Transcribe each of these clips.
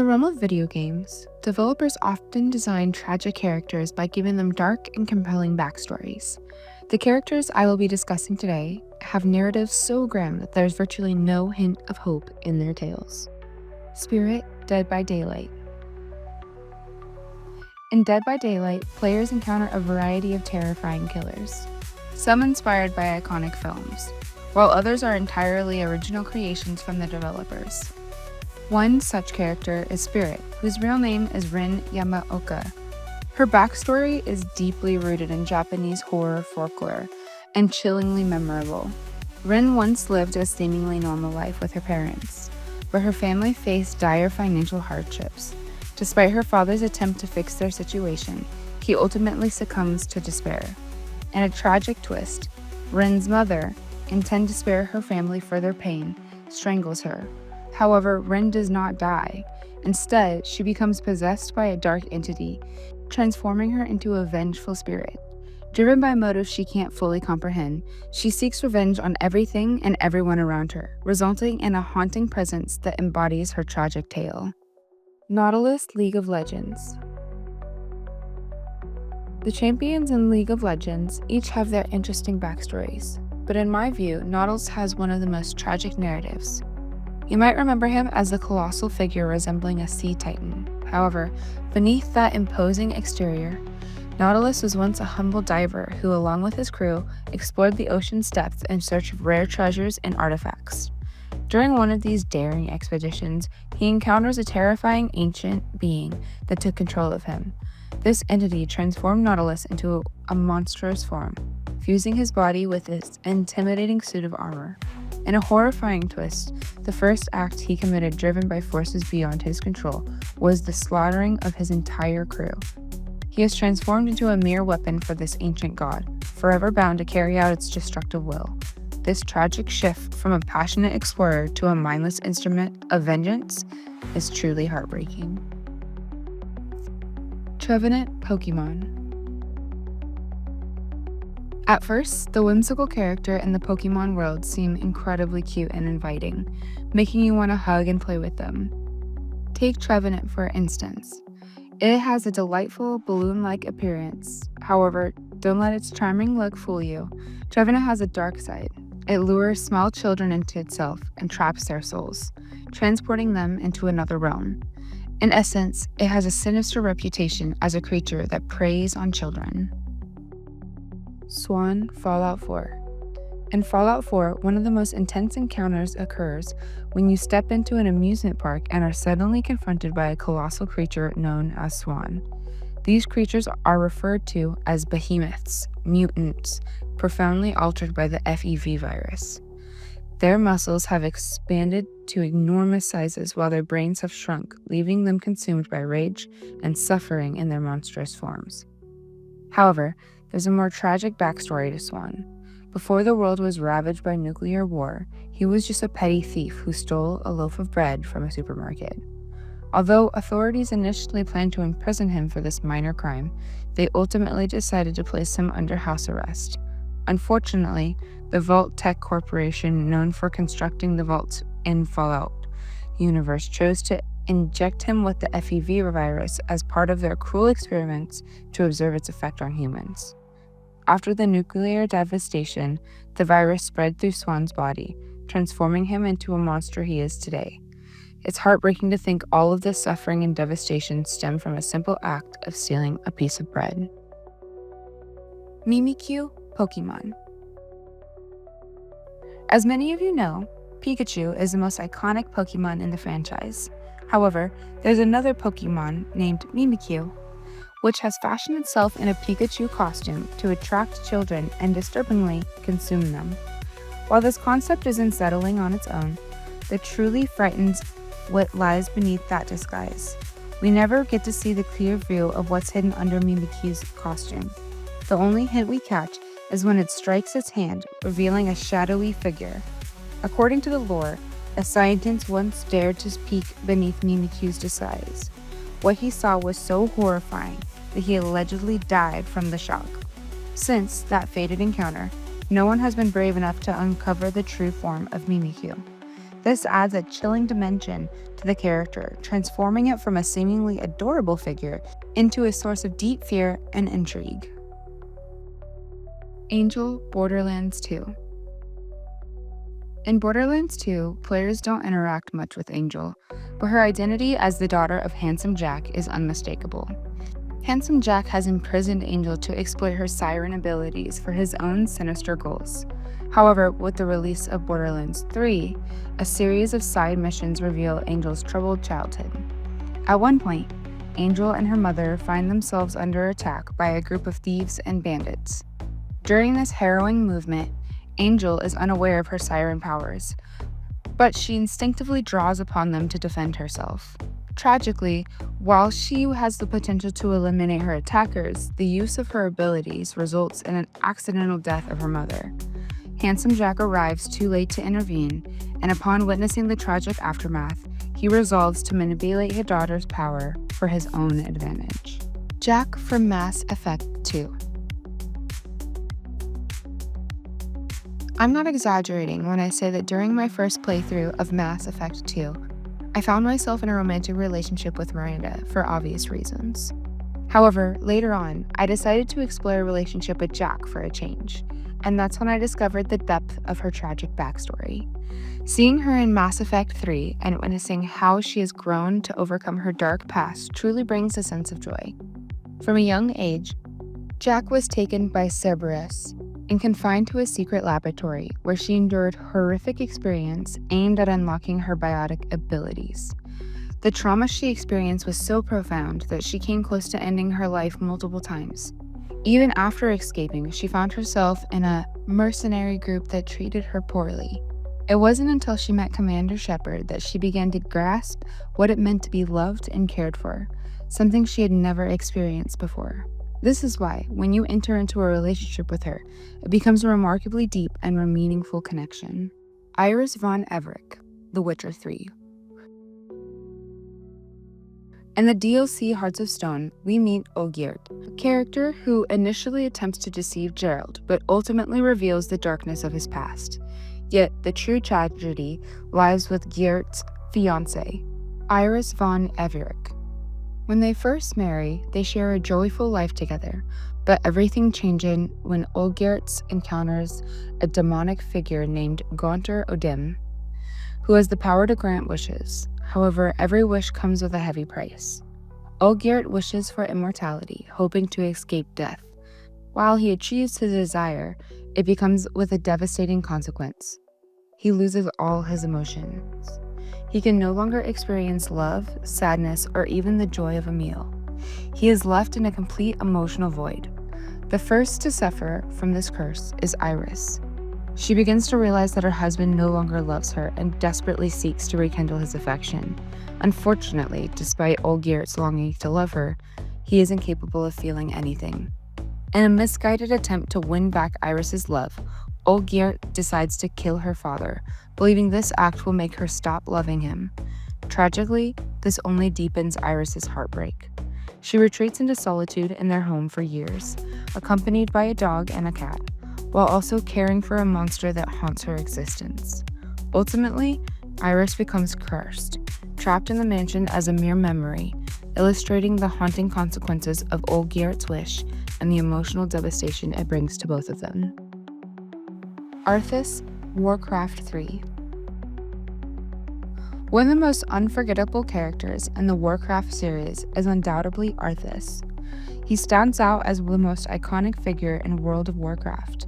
realm of video games, developers often design tragic characters by giving them dark and compelling backstories. The characters I will be discussing today have narratives so grim that there's virtually no hint of hope in their tales. Spirit, Dead by Daylight. In Dead by Daylight, players encounter a variety of terrifying killers, some inspired by iconic films, while others are entirely original creations from the developers. One such character is Spirit, whose real name is Rin Yamaoka. Her backstory is deeply rooted in Japanese horror folklore and chillingly memorable. Rin once lived a seemingly normal life with her parents, but her family faced dire financial hardships. Despite her father's attempt to fix their situation, he ultimately succumbs to despair. In a tragic twist, Rin's mother, intent to spare her family further pain, strangles her. However, Rin does not die. Instead, she becomes possessed by a dark entity, transforming her into a vengeful spirit. Driven by motives she can't fully comprehend, she seeks revenge on everything and everyone around her, resulting in a haunting presence that embodies her tragic tale. Nautilus, League of Legends. The champions in League of Legends each have their interesting backstories, but in my view, Nautilus has one of the most tragic narratives. You might remember him as the colossal figure resembling a sea titan. However, beneath that imposing exterior, Nautilus was once a humble diver who, along with his crew, explored the ocean's depths in search of rare treasures and artifacts. During one of these daring expeditions, he encounters a terrifying ancient being that took control of him. This entity transformed Nautilus into a monstrous form, fusing his body with its intimidating suit of armor. In a horrifying twist, the first act he committed, driven by forces beyond his control, was the slaughtering of his entire crew. He is transformed into a mere weapon for this ancient god, forever bound to carry out its destructive will. This tragic shift from a passionate explorer to a mindless instrument of vengeance is truly heartbreaking. Trevenant, Pokémon. At first, the whimsical character in the Pokémon world seem incredibly cute and inviting, making you want to hug and play with them. Take Trevenant for instance. It has a delightful balloon-like appearance. However, don't let its charming look fool you. Trevenant has a dark side. It lures small children into itself and traps their souls, transporting them into another realm. In essence, it has a sinister reputation as a creature that preys on children. Swan, Fallout 4. In Fallout 4, one of the most intense encounters occurs when you step into an amusement park and are suddenly confronted by a colossal creature known as Swan. These creatures are referred to as behemoths, mutants, profoundly altered by the FEV virus. Their muscles have expanded to enormous sizes while their brains have shrunk, leaving them consumed by rage and suffering in their monstrous forms. However, there's a more tragic backstory to Swan. Before the world was ravaged by nuclear war, he was just a petty thief who stole a loaf of bread from a supermarket. Although authorities initially planned to imprison him for this minor crime, they ultimately decided to place him under house arrest. Unfortunately, the Vault Tech Corporation, known for constructing the vaults in Fallout universe, chose to inject him with the FEV virus as part of their cruel experiments to observe its effect on humans. After the nuclear devastation, the virus spread through Swan's body, transforming him into a monster he is today. It's heartbreaking to think all of this suffering and devastation stemmed from a simple act of stealing a piece of bread. Mimikyu, Pokémon. As many of you know, Pikachu is the most iconic Pokémon in the franchise. However, there's another Pokémon named Mimikyu, which has fashioned itself in a Pikachu costume to attract children and disturbingly consume them. While this concept is unsettling on its own, it truly frightens what lies beneath that disguise. We never get to see the clear view of what's hidden under Mimikyu's costume. The only hint we catch is when it strikes its hand, revealing a shadowy figure. According to the lore, a scientist once dared to peek beneath Mimikyu's disguise. What he saw was so horrifying that he allegedly died from the shock. Since that fated encounter, no one has been brave enough to uncover the true form of Mimikyu. This adds a chilling dimension to the character, transforming it from a seemingly adorable figure into a source of deep fear and intrigue. Angel, Borderlands 2. In Borderlands 2, players don't interact much with Angel, but her identity as the daughter of Handsome Jack is unmistakable. Handsome Jack has imprisoned Angel to exploit her siren abilities for his own sinister goals. However, with the release of Borderlands 3, a series of side missions reveal Angel's troubled childhood. At one point, Angel and her mother find themselves under attack by a group of thieves and bandits. During this harrowing movement, Angel is unaware of her siren powers, but she instinctively draws upon them to defend herself. Tragically, while she has the potential to eliminate her attackers, the use of her abilities results in an accidental death of her mother. Handsome Jack arrives too late to intervene, and upon witnessing the tragic aftermath, he resolves to manipulate his daughter's power for his own advantage. Jack from Mass Effect 2. I'm not exaggerating when I say that during my first playthrough of Mass Effect 2, I found myself in a romantic relationship with Miranda for obvious reasons. However, later on, I decided to explore a relationship with Jack for a change, and that's when I discovered the depth of her tragic backstory. Seeing her in Mass Effect 3 and witnessing how she has grown to overcome her dark past truly brings a sense of joy. From a young age, Jack was taken by Cerberus and confined to a secret laboratory where she endured horrific experience aimed at unlocking her biotic abilities. The trauma she experienced was so profound that she came close to ending her life multiple times. Even after escaping, she found herself in a mercenary group that treated her poorly. It wasn't until she met Commander Shepard that she began to grasp what it meant to be loved and cared for, something she had never experienced before. This is why, when you enter into a relationship with her, it becomes a remarkably deep and meaningful connection. Iris von Everec, The Witcher 3. In the DLC Hearts of Stone, we meet Olgierd, a character who initially attempts to deceive Geralt, but ultimately reveals the darkness of his past. Yet, the true tragedy lies with Geralt's fiancée, Iris von Everec. When they first marry, they share a joyful life together, but everything changes when Olgierd encounters a demonic figure named Gaunter Odim, who has the power to grant wishes. However, every wish comes with a heavy price. Olgierd wishes for immortality, hoping to escape death. While he achieves his desire, it becomes with a devastating consequence. He loses all his emotions. He can no longer experience love, sadness, or even the joy of a meal. He is left in a complete emotional void. The first to suffer from this curse is Iris. She begins to realize that her husband no longer loves her and desperately seeks to rekindle his affection. Unfortunately, despite Olgierd's longing to love her, he is incapable of feeling anything. In a misguided attempt to win back Iris's love, Olgierd decides to kill her father, believing this act will make her stop loving him. Tragically, this only deepens Iris's heartbreak. She retreats into solitude in their home for years, accompanied by a dog and a cat, while also caring for a monster that haunts her existence. Ultimately, Iris becomes cursed, trapped in the mansion as a mere memory, illustrating the haunting consequences of Olgierd's wish and the emotional devastation it brings to both of them. Arthas, Warcraft 3. One of the most unforgettable characters in the Warcraft series is undoubtedly Arthas. He stands out as the most iconic figure in World of Warcraft.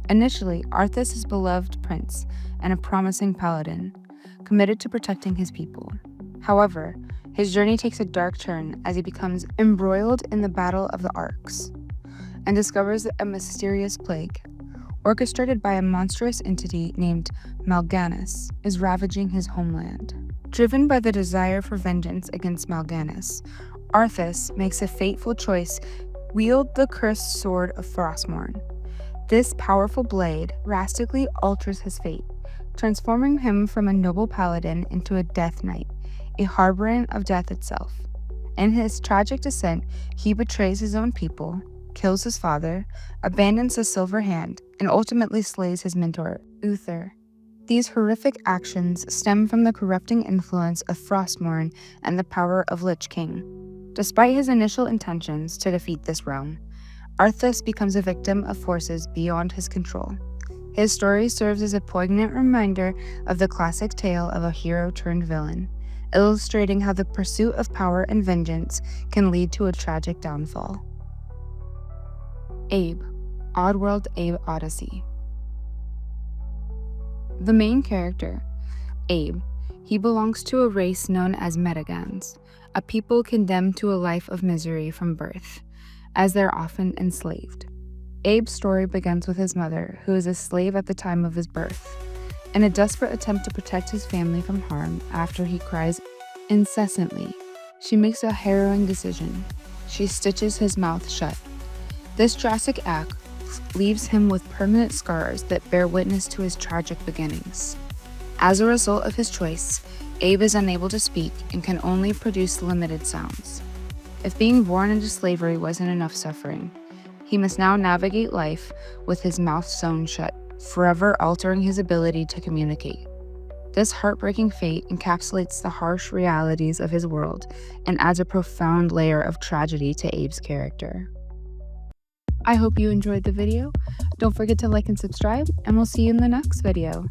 Initially, Arthas is a beloved prince and a promising paladin, committed to protecting his people. However, his journey takes a dark turn as he becomes embroiled in the Battle of the Arcs and discovers a mysterious plague, orchestrated by a monstrous entity named Mal'Ganis, is ravaging his homeland. Driven by the desire for vengeance against Mal'Ganis, Arthas makes a fateful choice: wield the cursed sword of Frostmourne. This powerful blade drastically alters his fate, transforming him from a noble paladin into a death knight, a harbinger of death itself. In his tragic descent, he betrays his own people, kills his father, abandons the Silver Hand, and ultimately slays his mentor, Uther. these horrific actions stem from the corrupting influence of Frostmourne and the power of Lich King. Despite his initial intentions to defeat this realm, Arthas becomes a victim of forces beyond his control. His story serves as a poignant reminder of the classic tale of a hero turned villain, illustrating how the pursuit of power and vengeance can lead to a tragic downfall. Abe, Oddworld Abe Oddysee. The main character, Abe, he belongs to a race known as Metagans, a people condemned to a life of misery from birth, as they're often enslaved. Abe's story begins with his mother, who is a slave at the time of his birth. In a desperate attempt to protect his family from harm after he cries incessantly, she makes a harrowing decision. She stitches his mouth shut. This drastic act leaves him with permanent scars that bear witness to his tragic beginnings. As a result of his choice, Abe is unable to speak and can only produce limited sounds. If being born into slavery wasn't enough suffering, he must now navigate life with his mouth sewn shut, forever altering his ability to communicate. This heartbreaking fate encapsulates the harsh realities of his world and adds a profound layer of tragedy to Abe's character. I hope you enjoyed the video. Don't forget to like and subscribe, and we'll see you in the next video.